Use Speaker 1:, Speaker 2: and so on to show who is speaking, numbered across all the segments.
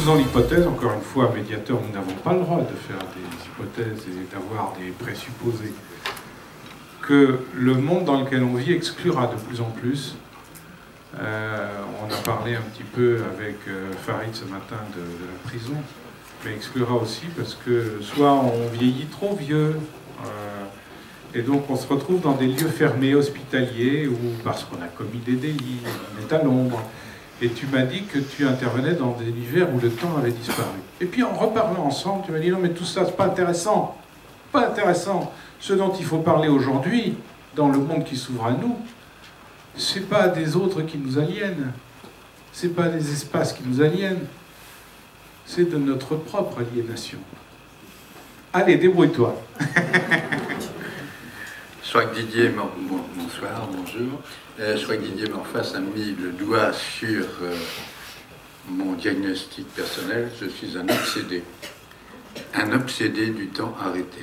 Speaker 1: faisons l'hypothèse, encore une fois, médiateur, nous n'avons pas le droit de faire des hypothèses et d'avoir des présupposés, que le monde dans lequel on vit exclura de plus en plus. On a parlé un petit peu avec Farid ce matin de la prison, mais exclura aussi parce que soit on vieillit trop vieux, et donc on se retrouve dans des lieux fermés, hospitaliers, ou parce qu'on a commis des délits, on est à l'ombre. Et tu m'as dit que tu intervenais dans des univers où le temps avait disparu. Et puis en reparlant ensemble, tu m'as dit non mais tout ça c'est pas intéressant. Pas intéressant. Ce dont il faut parler aujourd'hui, dans le monde qui s'ouvre à nous, c'est pas des autres qui nous aliènent. C'est pas des espaces qui nous aliènent. C'est de notre propre aliénation. Allez, débrouille-toi.
Speaker 2: Je crois que Didier, bonsoir, bonjour. Je crois que Didier Morphas a mis le doigt sur mon diagnostic personnel. Je suis un obsédé. Un obsédé du temps arrêté.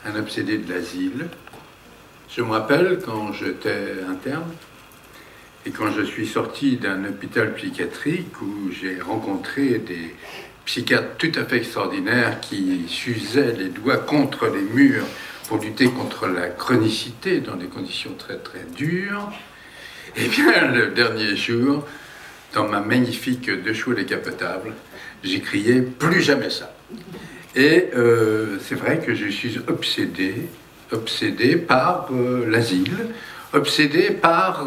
Speaker 2: Un obsédé de l'asile. Je me rappelle quand j'étais interne et quand je suis sorti d'un hôpital psychiatrique où j'ai rencontré des psychiatres tout à fait extraordinaires qui s'usaient les doigts contre les murs pour lutter contre la chronicité dans des conditions très très dures. Et bien, le dernier jour, dans ma magnifique deux chevaux décapotable, j'ai crié « Plus jamais ça !» Et c'est vrai que je suis obsédé par l'asile, obsédé par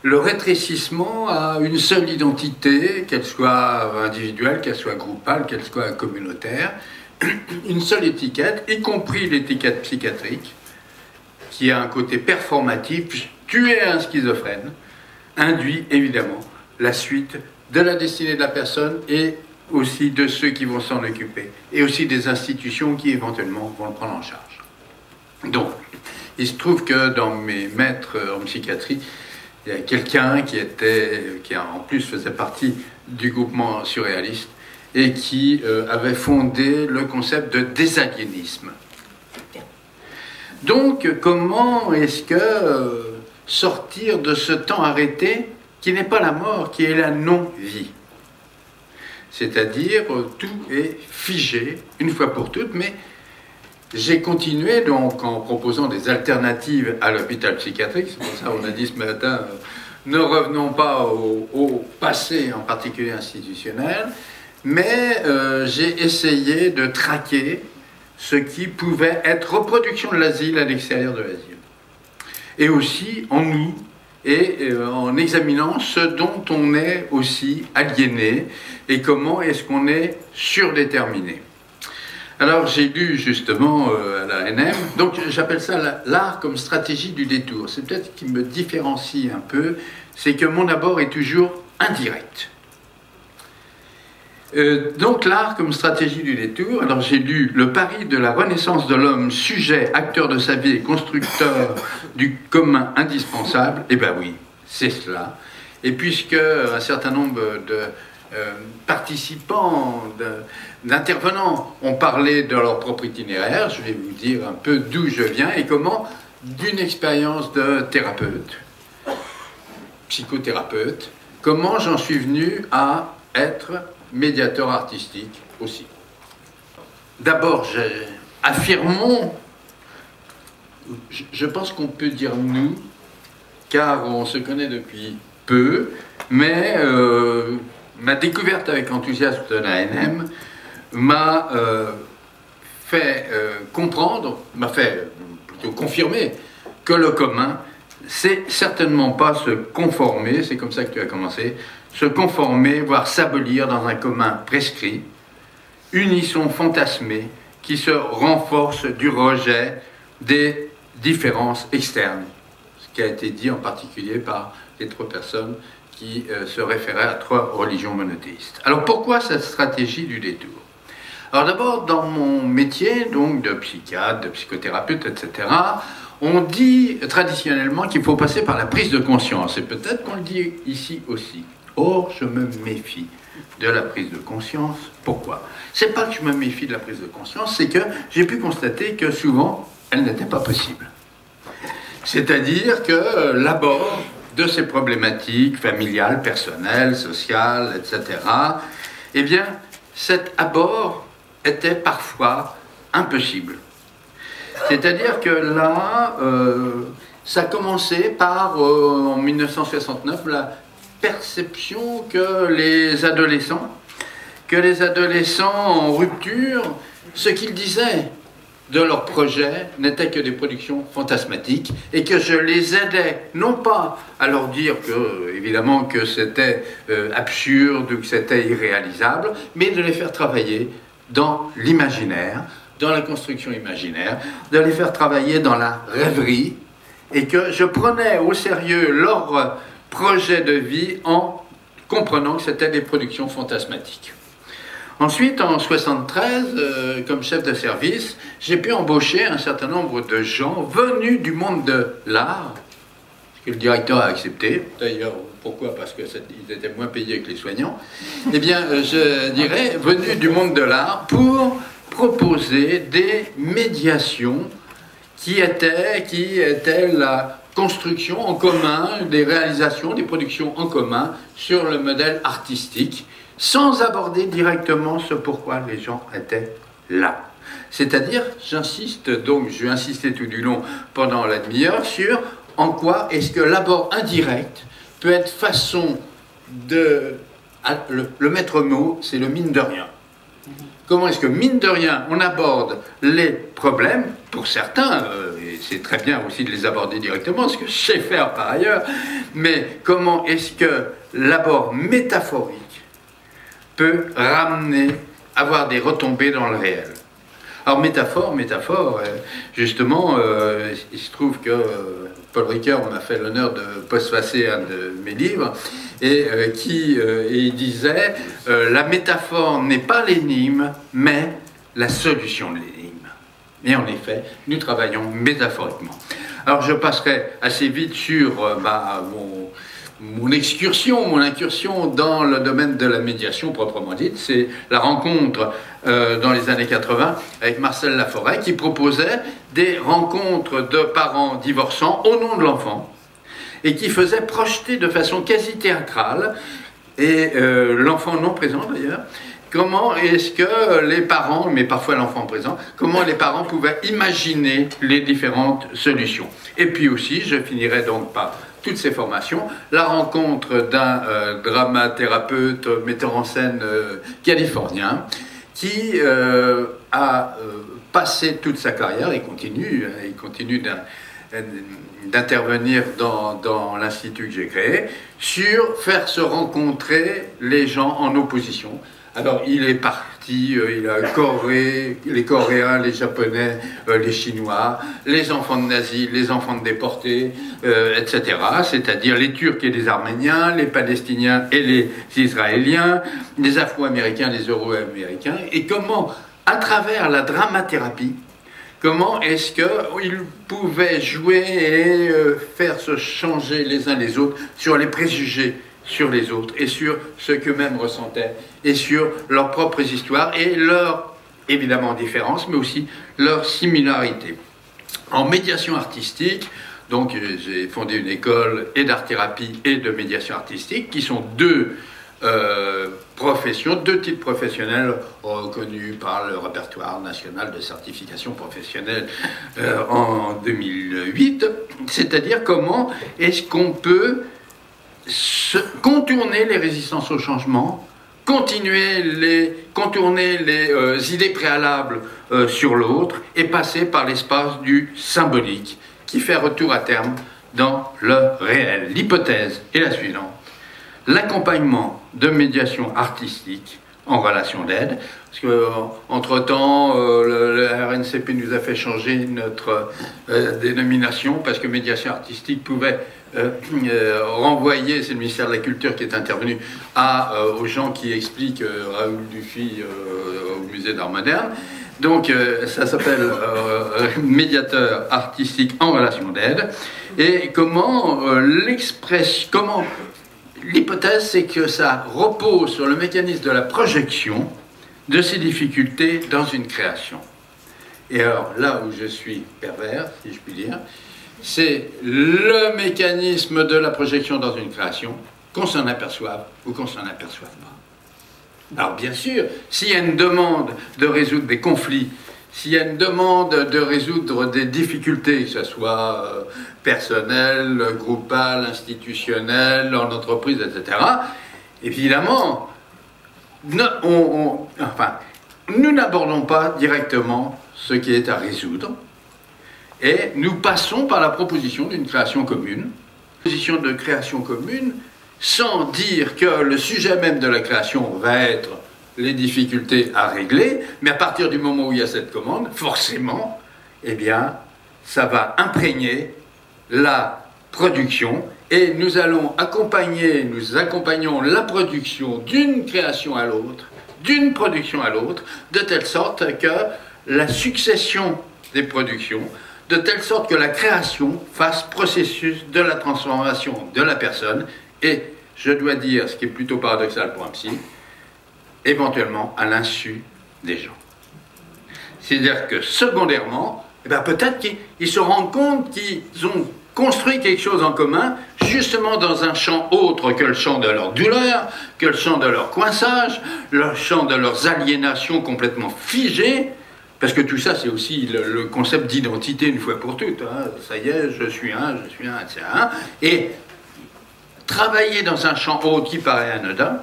Speaker 2: le rétrécissement à une seule identité, qu'elle soit individuelle, qu'elle soit groupale, qu'elle soit communautaire, une seule étiquette, y compris l'étiquette psychiatrique, qui a un côté performatif. Tuer un schizophrène induit évidemment la suite de la destinée de la personne et aussi de ceux qui vont s'en occuper, et aussi des institutions qui éventuellement vont le prendre en charge. Donc, il se trouve que dans mes maîtres en psychiatrie, il y a quelqu'un qui en plus faisait partie du groupement surréaliste, et qui avait fondé le concept de désaliénisme. Donc, comment est-ce que sortir de ce temps arrêté, qui n'est pas la mort, qui est la non-vie? C'est-à-dire, tout est figé, une fois pour toutes, mais j'ai continué donc en proposant des alternatives à l'hôpital psychiatrique. C'est pour ça qu'on a dit ce matin, ne revenons pas au passé, en particulier institutionnel, mais j'ai essayé de traquer ce qui pouvait être reproduction de l'asile à l'extérieur de l'asile. Et aussi en nous, et en examinant ce dont on est aussi aliéné, et comment est-ce qu'on est surdéterminé. Alors j'ai lu justement à la NM, donc j'appelle ça l'art comme stratégie du détour. C'est peut-être ce qui me différencie un peu, c'est que mon abord est toujours indirect. Donc l'art comme stratégie du détour, alors j'ai lu Le pari de la renaissance de l'homme, sujet, acteur de sa vie et constructeur du commun indispensable. Eh bien oui, c'est cela. Et puisque un certain nombre de participants, d'intervenants ont parlé de leur propre itinéraire, je vais vous dire un peu d'où je viens et comment, d'une expérience de thérapeute, psychothérapeute, comment j'en suis venu à être médiateur artistique aussi. D'abord, affirmons, je pense qu'on peut dire nous, car on se connaît depuis peu, mais ma découverte avec enthousiasme de l'ANM m'a fait comprendre, m'a fait plutôt confirmer que le commun, c'est certainement pas se conformer, c'est comme ça que tu as commencé, se conformer, voire s'abolir dans un commun prescrit, unisson fantasmé qui se renforce du rejet des différences externes, ce qui a été dit en particulier par les trois personnes qui se référaient à trois religions monothéistes. Alors pourquoi cette stratégie du détour? Alors d'abord, dans mon métier, donc de psychiatre, de psychothérapeute, etc., on dit traditionnellement qu'il faut passer par la prise de conscience, et peut-être qu'on le dit ici aussi. Or, je me méfie de la prise de conscience. Pourquoi? C'est pas que je me méfie de la prise de conscience, c'est que j'ai pu constater que souvent, elle n'était pas possible. C'est-à-dire que l'abord de ces problématiques familiales, personnelles, sociales, etc., eh bien, cet abord était parfois impossible. C'est-à-dire que là, ça commençait par, en 1969, la perception que les adolescents en rupture, ce qu'ils disaient de leurs projets n'étaient que des productions fantasmatiques et que je les aidais, non pas à leur dire que, évidemment, que c'était absurde ou que c'était irréalisable, mais de les faire travailler dans l'imaginaire, dans la construction imaginaire, de les faire travailler dans la rêverie, et que je prenais au sérieux leur projet de vie en comprenant que c'était des productions fantasmatiques. Ensuite, en 1973, comme chef de service, j'ai pu embaucher un certain nombre de gens venus du monde de l'art, que le directeur a accepté. D'ailleurs, pourquoi? Parce qu'ils étaient moins payés que les soignants. Eh bien, je dirais, venus du monde de l'art pour proposer des médiations qui étaient la construction en commun, des réalisations, des productions en commun sur le modèle artistique, sans aborder directement ce pourquoi les gens étaient là. C'est-à-dire, j'insiste, donc je vais insister tout du long pendant la demi-heure sur en quoi est-ce que l'abord indirect peut être façon de... Le maître mot, c'est le mine de rien. Comment est-ce que, mine de rien, on aborde les problèmes, pour certains, et c'est très bien aussi de les aborder directement, ce que je sais faire par ailleurs, mais comment est-ce que l'abord métaphorique peut ramener, avoir des retombées dans le réel. Alors métaphore, justement, il se trouve que Paul Ricoeur m'a fait l'honneur de postfacer un de mes livres, et il disait la métaphore n'est pas l'énigme, mais la solution de l'énigme. Et en effet, nous travaillons métaphoriquement. Alors je passerai assez vite sur mon incursion dans le domaine de la médiation proprement dite. C'est la rencontre dans les années 80 avec Marcel Laforêt qui proposait des rencontres de parents divorçants au nom de l'enfant et qui faisait projeter de façon quasi théâtrale, et l'enfant non présent d'ailleurs, comment est-ce que les parents, mais parfois l'enfant présent, comment les parents pouvaient imaginer les différentes solutions. Et puis aussi, je finirai donc par toutes ces formations, la rencontre d'un dramathérapeute, metteur en scène californien, qui a passé toute sa carrière, et continue d'intervenir dans l'institut que j'ai créé, sur faire se rencontrer les gens en opposition. Alors il est parti, il a les Coréens, les Japonais, les Chinois, les enfants de nazis, les enfants de déportés, etc. C'est-à-dire les Turcs et les Arméniens, les Palestiniens et les Israéliens, les Afro-Américains, les Euro-Américains, et comment, à travers la dramathérapie, comment est-ce qu'ils pouvaient jouer et faire se changer les uns les autres sur les préjugés sur les autres et sur ce qu'eux-mêmes ressentaient et sur leurs propres histoires et leurs, évidemment, différences, mais aussi leurs similarités. En médiation artistique, donc j'ai fondé une école et d'art-thérapie et de médiation artistique qui sont deux professions, deux types professionnels reconnus par le répertoire national de certification professionnelle en 2008, c'est-à-dire comment est-ce qu'on peut contourner les résistances au changement, contourner les idées préalables sur l'autre et passer par l'espace du symbolique qui fait retour à terme dans le réel. L'hypothèse est la suivante. L'accompagnement de médiation artistique en relation d'aide, parce qu'entre-temps, la RNCP nous a fait changer notre dénomination, parce que médiation artistique pouvait renvoyer, c'est le ministère de la Culture qui est intervenu, aux gens qui expliquent Raoul Dufy au musée d'art moderne. Donc ça s'appelle médiateur artistique en relation d'aide. Et comment l'hypothèse, c'est que ça repose sur le mécanisme de la projection de ces difficultés dans une création. Et alors, là où je suis pervers, si je puis dire, c'est le mécanisme de la projection dans une création, qu'on s'en aperçoive ou qu'on s'en aperçoive pas. Alors bien sûr, s'il y a une demande de résoudre des conflits, s'il y a une demande de résoudre des difficultés, que ce soit personnelles, groupales, institutionnelles, en entreprise, etc., évidemment, nous n'abordons pas directement ce qui est à résoudre et nous passons par la proposition d'une création commune. Proposition de création commune sans dire que le sujet même de la création va être les difficultés à régler, mais à partir du moment où il y a cette commande, forcément, eh bien, ça va imprégner la production et nous allons nous accompagnons la production d'une création à l'autre, d'une production à l'autre, de telle sorte que la succession des productions, de telle sorte que la création fasse processus de la transformation de la personne et, je dois dire, ce qui est plutôt paradoxal pour un psy, éventuellement à l'insu des gens. C'est-à-dire que secondairement, eh bien, peut-être qu'ils se rendent compte qu'ils ont construit quelque chose en commun, justement dans un champ autre que le champ de leur douleur, que le champ de leur coinçage, le champ de leurs aliénations complètement figées, parce que tout ça, c'est aussi le concept d'identité une fois pour toutes. Hein. Ça y est, je suis un, etc. Et travailler dans un champ autre qui paraît anodin,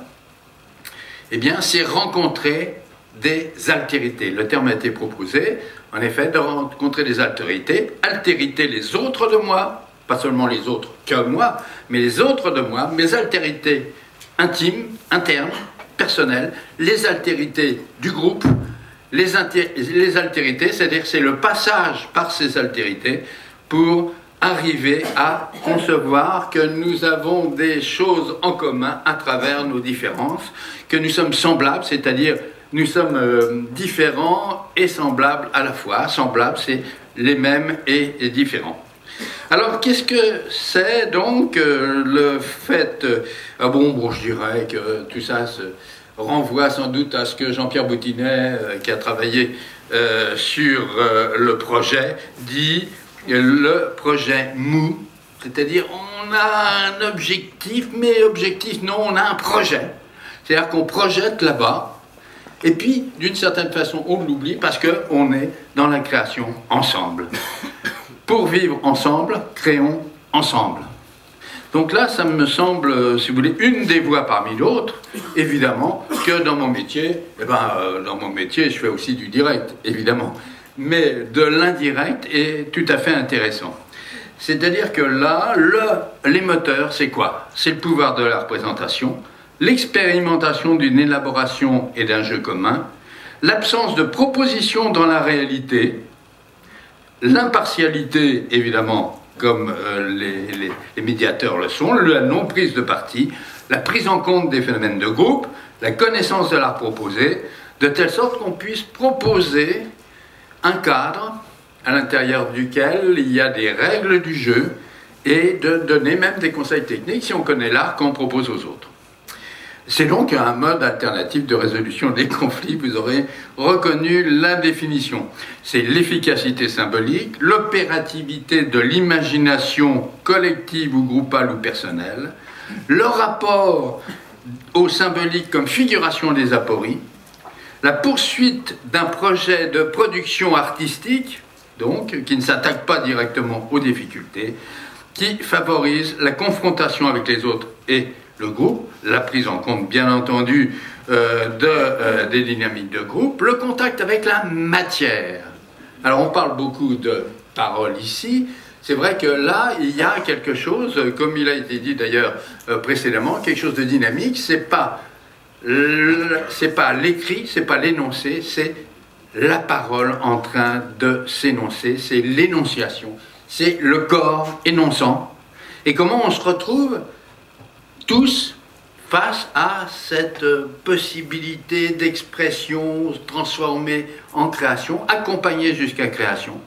Speaker 2: eh bien, c'est rencontrer des altérités. Le terme a été proposé, en effet, de rencontrer des altérités, altérer les autres de moi, pas seulement les autres que moi, mais les autres de moi, mes altérités intimes, internes, personnelles, les altérités du groupe, les altérités, c'est-à-dire c'est le passage par ces altérités pour arriver à concevoir que nous avons des choses en commun à travers nos différences, que nous sommes semblables, c'est-à-dire nous sommes différents et semblables à la fois. Semblables, c'est les mêmes et différents. Alors, qu'est-ce que c'est donc le fait... je dirais que tout ça se renvoie sans doute à ce que Jean-Pierre Boutinet, qui a travaillé sur le projet, dit le projet mou, c'est-à-dire on a un objectif, mais objectif non, on a un projet. C'est-à-dire qu'on projette là-bas, et puis d'une certaine façon on l'oublie parce qu'on est dans la création ensemble. Pour vivre ensemble, créons ensemble. Donc là, ça me semble, si vous voulez, une des voies parmi d'autres, évidemment, que dans mon métier, je fais aussi du direct, évidemment, mais de l'indirect est tout à fait intéressant. C'est-à-dire que là, les moteurs, c'est quoi? C'est le pouvoir de la représentation, l'expérimentation d'une élaboration et d'un jeu commun, l'absence de proposition dans la réalité, l'impartialité, évidemment, comme les médiateurs le sont, la non-prise de parti, la prise en compte des phénomènes de groupe, la connaissance de l'art proposé, de telle sorte qu'on puisse proposer un cadre à l'intérieur duquel il y a des règles du jeu et de donner même des conseils techniques si on connaît l'art qu'on propose aux autres. C'est donc un mode alternatif de résolution des conflits, vous aurez reconnu la définition. C'est l'efficacité symbolique, l'opérativité de l'imagination collective ou groupale ou personnelle, le rapport au symbolique comme figuration des apories, la poursuite d'un projet de production artistique, donc, qui ne s'attaque pas directement aux difficultés, qui favorise la confrontation avec les autres et le groupe, la prise en compte bien entendu des dynamiques de groupe, le contact avec la matière. Alors on parle beaucoup de parole ici, c'est vrai que là il y a quelque chose, comme il a été dit d'ailleurs précédemment, quelque chose de dynamique, c'est pas l'écrit, c'est pas l'énoncé, c'est la parole en train de s'énoncer, c'est l'énonciation, c'est le corps énonçant. Et comment on se retrouve tous face à cette possibilité d'expression transformée en création, accompagnée jusqu'à création.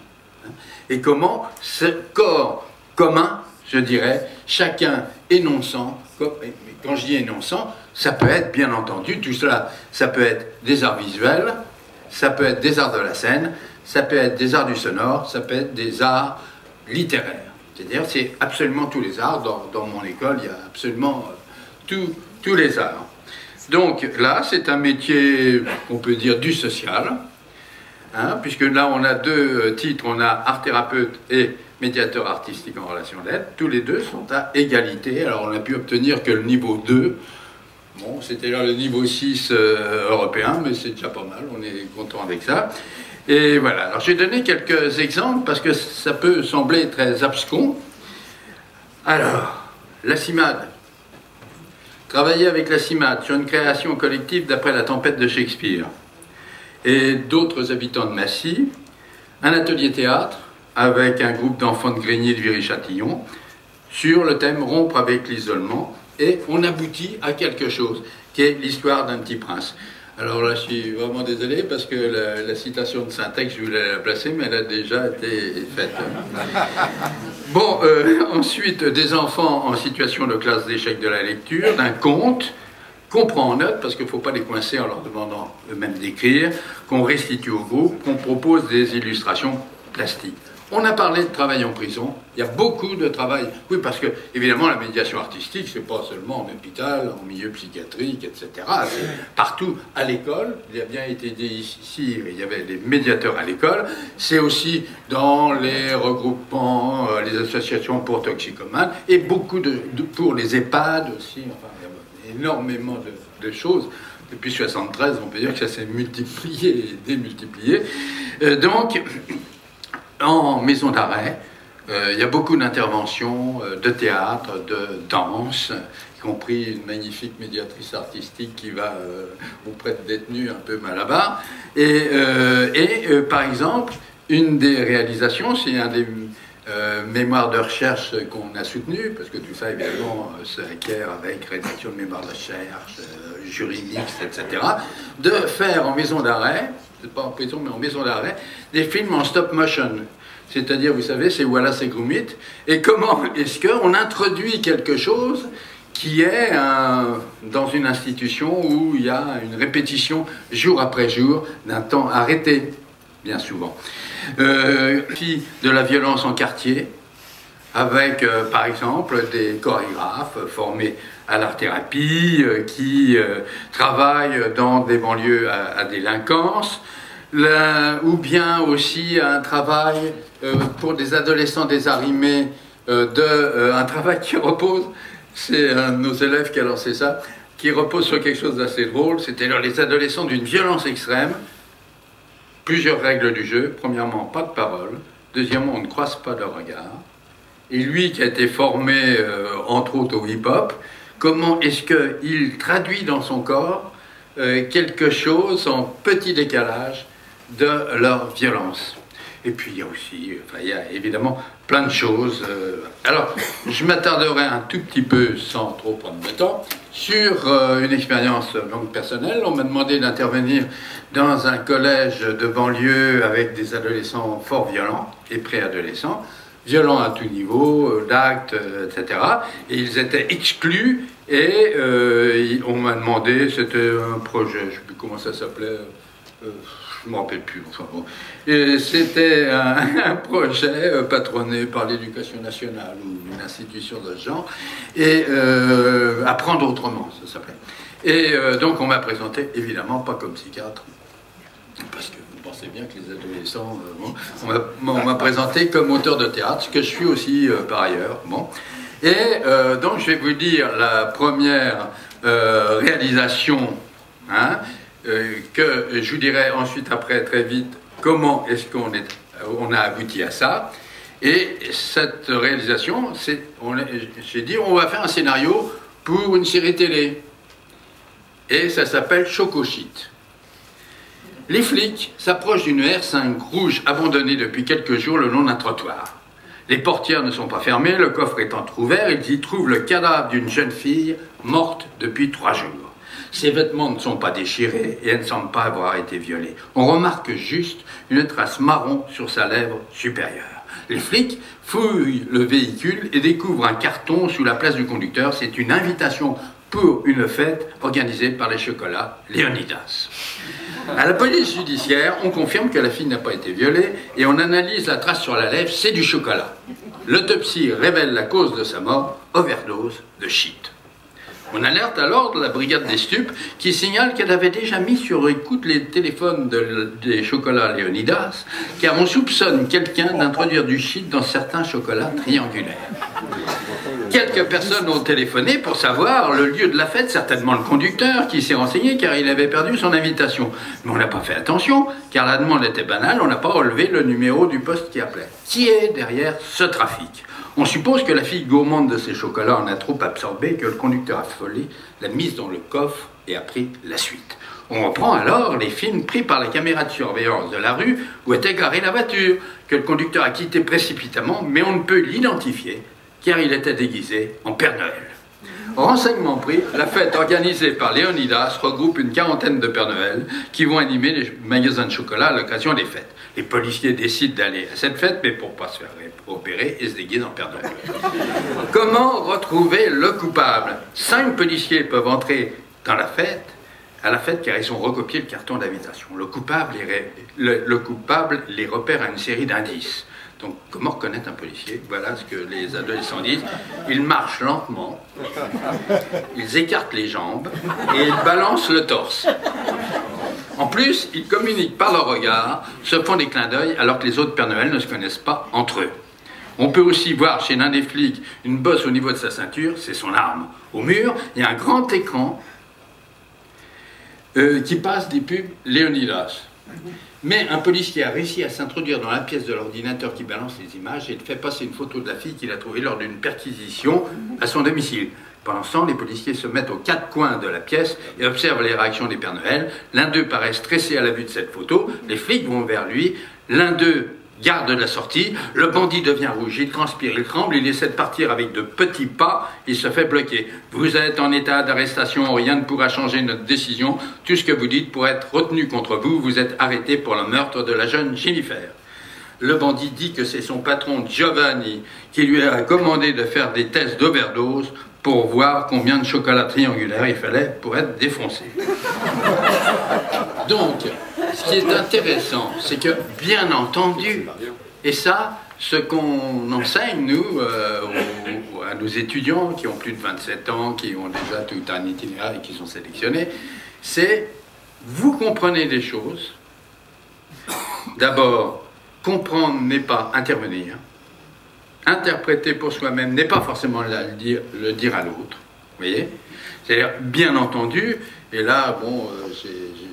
Speaker 2: Et comment ce corps commun, je dirais, chacun énonçant, quand je dis énonçant, ça peut être bien entendu, tout cela, ça peut être des arts visuels, ça peut être des arts de la scène, ça peut être des arts du sonore, ça peut être des arts littéraires. C'est-à-dire, c'est absolument tous les arts. Dans mon école, il y a absolument tous les arts. Donc là, c'est un métier, on peut dire, du social, hein, puisque là, on a deux titres, on a art thérapeute et médiateur artistique en relation d'aide. Tous les deux sont à égalité. Alors, on a pu obtenir que le niveau 2, bon, c'était là le niveau 6 européen, mais c'est déjà pas mal, on est content avec ça. Et voilà, alors j'ai donné quelques exemples parce que ça peut sembler très abscon. Alors, la CIMAD. Travailler avec la CIMAD sur une création collective d'après La Tempête de Shakespeare et d'autres habitants de Massy, un atelier théâtre avec un groupe d'enfants de Grigny de Viry-Châtillon sur le thème rompre avec l'isolement, et on aboutit à quelque chose qui est l'histoire d'un petit prince. Alors là, je suis vraiment désolé parce que la citation de Saint-Ex, je voulais la placer, mais elle a déjà été faite. Bon, ensuite, des enfants en situation de classe d'échec de la lecture, d'un conte, qu'on prend en note, parce qu'il ne faut pas les coincer en leur demandant eux-mêmes d'écrire, qu'on restitue au groupe, qu'on propose des illustrations plastiques. On a parlé de travail en prison, il y a beaucoup de travail, oui, parce que, évidemment, la médiation artistique, c'est pas seulement en hôpital, en milieu psychiatrique, etc. C'est partout à l'école, il a bien été dit ici, il y avait des médiateurs à l'école, c'est aussi dans les regroupements, les associations pour toxicomanes, et beaucoup pour les EHPAD aussi, enfin, il y a énormément de choses. Depuis 1973, on peut dire que ça s'est multiplié et démultiplié. Donc, en maison d'arrêt, il y a beaucoup d'interventions, de théâtre, de danse, y compris une magnifique médiatrice artistique qui va auprès de détenus un peu mal à bas. Et par exemple, une des réalisations, c'est un des mémoires de recherche qu'on a soutenu, parce que tout ça, évidemment, s'acquiert avec rédaction de mémoires de recherche, jury mixte, etc., de faire en maison d'arrêt, pas en prison, mais en maison d'arrêt, des films en stop motion. C'est-à-dire, vous savez, c'est Wallace et Gromit. Et comment est-ce qu'on introduit quelque chose qui est dans une institution où il y a une répétition jour après jour d'un temps arrêté, bien souvent. Puis de la violence en quartier, avec, par exemple, des chorégraphes formés à l'art-thérapie, qui travaillent dans des banlieues à délinquance, ou bien aussi un travail pour des adolescents désarrimés, un travail qui repose, c'est un de nos élèves qui a lancé ça, qui repose sur quelque chose d'assez drôle, c'est-à-dire les adolescents d'une violence extrême, plusieurs règles du jeu, premièrement, pas de parole, deuxièmement, on ne croise pas de regard, et lui qui a été formé, entre autres, au hip-hop, comment est-ce qu'il traduit dans son corps quelque chose en petit décalage de leur violence. Et puis il y a aussi, enfin, il y a évidemment plein de choses. Alors, je m'attarderai un tout petit peu, sans trop prendre de temps, sur une expérience longue personnelle. On m'a demandé d'intervenir dans un collège de banlieue avec des adolescents fort violents et préadolescents, violents à tout niveau, d'actes, etc. Et ils étaient exclus et on m'a demandé, c'était un projet, je ne sais plus comment ça s'appelait, je ne me rappelle plus, enfin bon. C'était un projet patronné par l'Éducation nationale ou une institution de ce genre, et apprendre autrement, ça s'appelait. Et donc on m'a présenté, évidemment, pas comme psychiatre, parce que vous pensez bien que les adolescents, on m'a présenté comme auteur de théâtre, ce que je suis aussi par ailleurs. Bon. Et donc je vais vous dire la première réalisation, hein, que je vous dirai ensuite après très vite comment est-ce qu'on a abouti à ça. Et cette réalisation, j'ai dit on va faire un scénario pour une série télé. Et ça s'appelle Chocoshit. Les flics s'approchent d'une R5 rouge abandonnée depuis quelques jours le long d'un trottoir. Les portières ne sont pas fermées, le coffre est entrouvert, ils y trouvent le cadavre d'une jeune fille morte depuis 3 jours. Ses vêtements ne sont pas déchirés et elle ne semble pas avoir été violée. On remarque juste une trace marron sur sa lèvre supérieure. Les flics fouillent le véhicule et découvrent un carton sous la place du conducteur. C'est une invitation pour une fête organisée par les chocolats Léonidas. À la police judiciaire, on confirme que la fille n'a pas été violée et on analyse la trace sur la lèvre, c'est du chocolat. L'autopsie révèle la cause de sa mort, overdose de shit. On alerte alors la brigade des stupes qui signale qu'elle avait déjà mis sur écoute les téléphones des chocolats Léonidas, car on soupçonne quelqu'un d'introduire du shit dans certains chocolats triangulaires. Quelques personnes ont téléphoné pour savoir le lieu de la fête, certainement le conducteur qui s'est renseigné car il avait perdu son invitation. Mais on n'a pas fait attention car la demande était banale, on n'a pas relevé le numéro du poste qui appelait. Qui est derrière ce trafic? On suppose que la fille gourmande de ces chocolats en a trop absorbé, que le conducteur affolé l'a mise dans le coffre et a pris la suite. On reprend alors les films pris par la caméra de surveillance de la rue où était garée la voiture, que le conducteur a quitté précipitamment, mais on ne peut l'identifier car il était déguisé en Père Noël. Renseignement pris, la fête organisée par Léonidas regroupe une quarantaine de Père Noël qui vont animer les magasins de chocolat à l'occasion des fêtes. Les policiers décident d'aller à cette fête, mais pour ne pas se faire opérer et se déguiser en Père Noël. Comment retrouver le coupable? 5 policiers peuvent entrer dans la fête, à la fête car ils ont recopié le carton d'invitation. Le coupable les repère à une série d'indices. Donc, comment reconnaître un policier? Voilà ce que les adolescents disent. Ils marchent lentement, ils écartent les jambes et ils balancent le torse. En plus, ils communiquent par leur regard, se font des clins d'œil alors que les autres Père Noël ne se connaissent pas entre eux. On peut aussi voir chez l'un des flics une bosse au niveau de sa ceinture, c'est son arme. Au mur, il y a un grand écran qui passe des pubs Léonidas. Mais un policier a réussi à s'introduire dans la pièce de l'ordinateur qui balance les images et il fait passer une photo de la fille qu'il a trouvée lors d'une perquisition à son domicile. Pendant ce temps, les policiers se mettent aux 4 coins de la pièce et observent les réactions des Pères Noël. L'un d'eux paraît stressé à la vue de cette photo. Les flics vont vers lui. L'un d'eux garde la sortie. Le bandit devient rouge, il transpire, il tremble, il essaie de partir avec de petits pas. Il se fait bloquer. Vous êtes en état d'arrestation, rien ne pourra changer notre décision. Tout ce que vous dites pourrait être retenu contre vous. Vous êtes arrêté pour le meurtre de la jeune Jennifer. Le bandit dit que c'est son patron Giovanni qui lui a commandé de faire des tests d'overdose pour voir combien de chocolat triangulaire il fallait pour être défoncé. Donc, ce qui est intéressant, c'est que, bien entendu, et ça, ce qu'on enseigne, nous, à nos étudiants qui ont plus de 27 ans, qui ont déjà tout un itinéraire et qui sont sélectionnés, c'est, vous comprenez des choses. D'abord, comprendre n'est pas intervenir. Interpréter pour soi-même n'est pas forcément le dire à l'autre. Vous voyez? C'est-à-dire, bien entendu, et là, bon,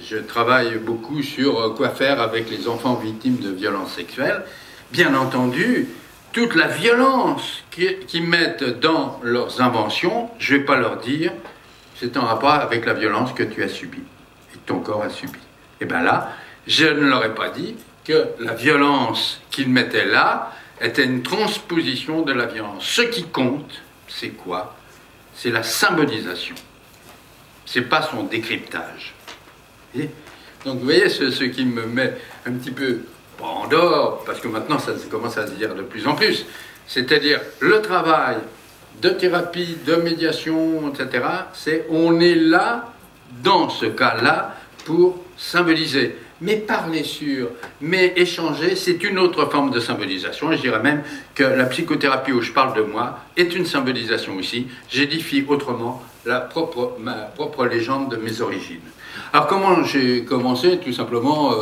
Speaker 2: je travaille beaucoup sur quoi faire avec les enfants victimes de violences sexuelles. Bien entendu, toute la violence qu'ils mettent dans leurs inventions, je ne vais pas leur dire, c'est en rapport avec la violence que tu as subie, et que ton corps a subi. Et bien là, je ne leur ai pas dit que la violence qu'ils mettaient là était une transposition de la violence. Ce qui compte, c'est quoi? C'est la symbolisation. C'est pas son décryptage. Et donc vous voyez ce qui me met un petit peu, pas en dehors, parce que maintenant ça commence à se dire de plus en plus, c'est-à-dire le travail de thérapie, de médiation, etc., c'est on est là, dans ce cas-là, pour symboliser. Mais parler sur, mais échanger, c'est une autre forme de symbolisation. Et je dirais même que la psychothérapie où je parle de moi est une symbolisation aussi. J'édifie autrement ma propre légende de mes origines. Alors comment j'ai commencé? Tout simplement,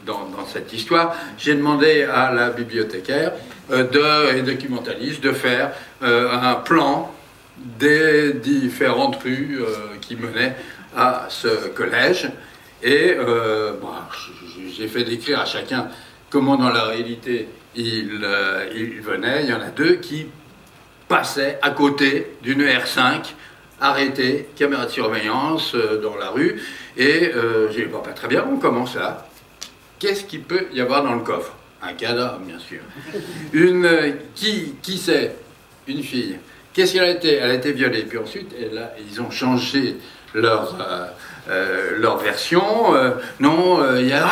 Speaker 2: dans cette histoire, j'ai demandé à la bibliothécaire et documentaliste de faire un plan des différentes rues qui menaient à ce collège. Et j'ai fait décrire à chacun comment dans la réalité il venait. Il y en a 2 qui passaient à côté d'une R5, arrêtés, caméra de surveillance dans la rue. Et j'ai dit, bon, pas très bien, on commence là. Qu'est-ce qu'il peut y avoir dans le coffre? Un cadavre, bien sûr. Qui c'est? Une fille. Qu'est-ce qu'elle a été? Elle a été violée. Puis ensuite, ils ont changé leur version.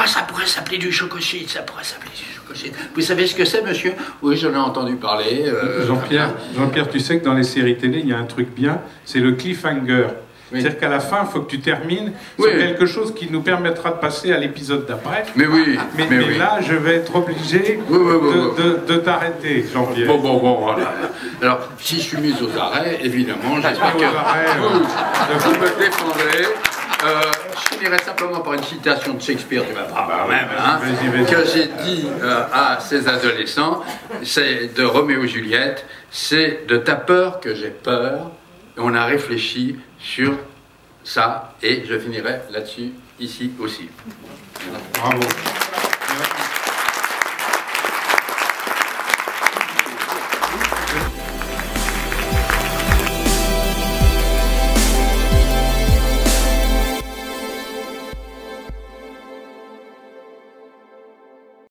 Speaker 2: Ça pourrait s'appeler du chocochite, ça pourrait s'appeler du chocochite. Vous savez ce que c'est, monsieur? Oui, j'en ai entendu parler.
Speaker 1: Jean-Pierre, tu sais que dans les séries télé, il y a un truc bien, c'est le cliffhanger.
Speaker 2: Oui.
Speaker 1: C'est-à-dire qu'à la fin, il faut que tu termines
Speaker 2: Oui.
Speaker 1: sur quelque chose qui nous permettra de passer à l'épisode d'après.
Speaker 2: Mais oui,
Speaker 1: Mais
Speaker 2: oui.
Speaker 1: là, je vais être obligé de t'arrêter, Jean-Pierre.
Speaker 2: Bon, voilà. Alors, si je suis mis aux arrêts, évidemment, j'espère que vous me défendrez. Je finirai simplement par une citation de Shakespeare, tu vas pas quand même, hein,
Speaker 1: Vas-y.
Speaker 2: que j'ai dit à ces adolescents, c'est de Roméo et Juliette, c'est de ta peur que j'ai peur. Et on a réfléchi sur ça, et je finirai là-dessus, ici aussi.
Speaker 1: Bravo.